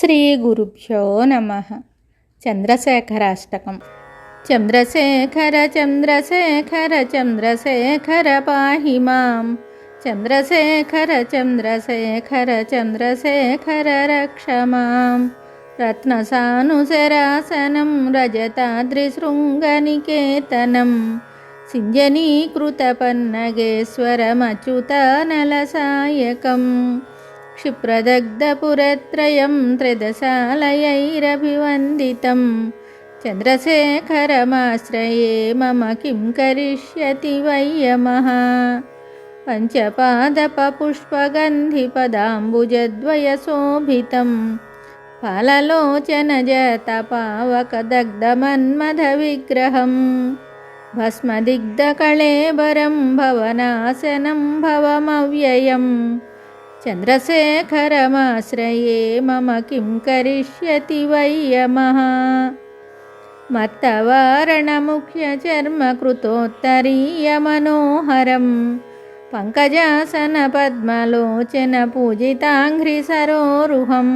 శ్రీగురుభ్యో నమః. చంద్రశేఖరాష్టకం. చంద్రశేఖర చంద్రశేఖర చంద్రశేఖర పాహి మాం. చంద్రశేఖర చంద్రశేఖర చంద్రశేఖర రక్ష మాం. రత్నసానుశరాసనం రజతాద్రిశృంగనికేతనం సింజనీకృతపన్నగేశ్వరమచ్యుతానలసాయకం. క్షిప్రదగ్ధపురత్రయం త్రిదశాలయైరభివందితం. చంద్రశేఖరమాశ్రయే మమ కిం కరిష్యతి వై యమః. పంచపాదపపుష్పగంధిపదాంబుజద్వయశోభితం ఫాలలోచనజతపావకదగ్ధమన్మథవిగ్రహం. భస్మదిగ్ధకళేబరం భవనాశనం భవమవ్యయం. చంద్రశేఖరమాశ్రయే మమ కిం కరిష్యతి వై యమః. మత్తవారణముఖ్యచర్మకృతోత్తరీయమనోహరం పంకజాసనపద్మలోచనపూజితాంఘ్రిసరోరుహం.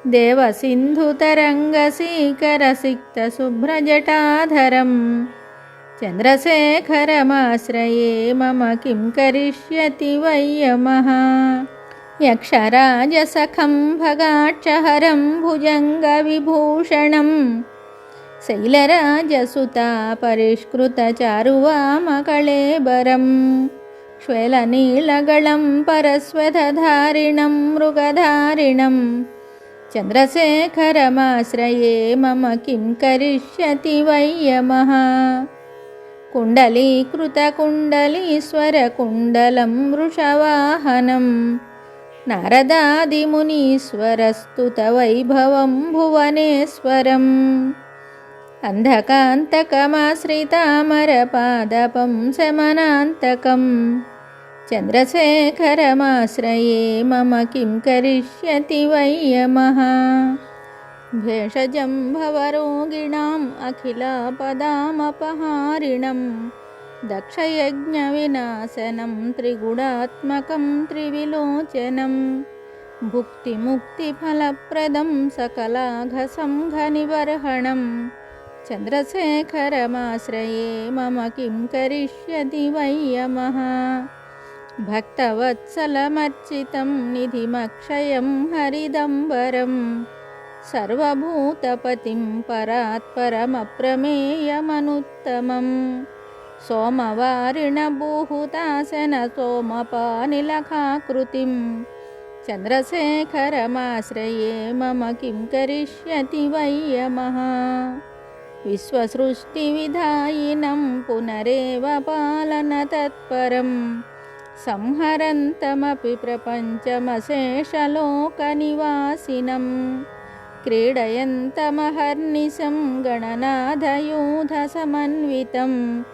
దేవసింధుతరంగసీకరసిక్తశుభ్రజటాధరం. చంద్రశేఖరమాశ్రయే మమ కిం కరిష్యతి వై యమః. యక్షరాజసఖం భగాక్షహరం భుజంగవిభూషణం శైలరాజసుతాపరిష్కృతచారువామకళేబరం. శ్వేలనీలగళం పరస్వతధారిణం మృగధారిణం. చంద్రశేఖరమాశ్రయే మమ కిం కరిష్యతి వై యమః. కుండలీకృతకుండలీశ్వరకుండలం వృషవాహనం నారదాదిమునీశ్వరస్తుతవైభవం భువనేశ్వరం. అంధకాంతకమాశ్రితామరపాదపం శమనాంతకం. చంద్రశేఖరమాశ్రయే మమ కిం కరిష్యతి వై యమః. భేషజం భవరోగిణాం అఖిలాపదామపహారిణం దక్షయజ్ఞవినాశనం త్రిగుణాత్మకం త్రివిలోచనం. భుక్తిముక్తిఫలప్రదం సకలాఘసంఘనిబర్హణం. చంద్రశేఖరమాశ్రయే మమ కిం కరిష్యతి వై యమః. భక్తవత్సలమర్చితం నిధిమక్షయం హరిదంబరం సర్వభూతపతిం పరాత్పరమప్రమేయమనుత్తమం. సోమవారిణభూహుతాసన సోమపానిలకాకృతిం. చంద్రశేఖరమాశ్రయే మమ కిం కరిష్యతి వై యమః. విశ్వసృష్టివిధాయినం పునరేవ పాలనతత్పరం సంహరంతమపి ప్రపంచమశేషలోకనివాసినం. క్రీడయంతమహర్నిశం గణనాథయూధసమన్వితం.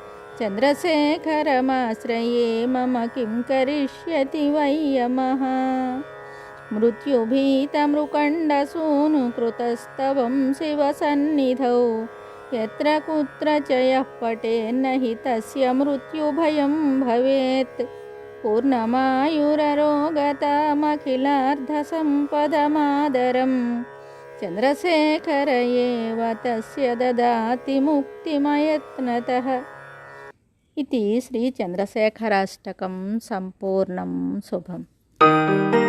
చంద్రశేఖరమాశ్రయే మమ కిం కరిష్యతి వై యమః. మృత్యుభీతమృకండసూనుకృతస్తవం శివసన్నిధౌ యత్ర కుత్ర చ యః పఠేన్నహి తస్య మృత్యుభయం భవేత్. పూర్ణమాయురరోగతామఖిలార్ధసంపదమాదరం. చంద్రశేఖర ఏవ తస్య దదాతి ముక్తిమయత్నతః. इति श्री चंद्रशेखराष्टकं संपूर्णं शुभम्.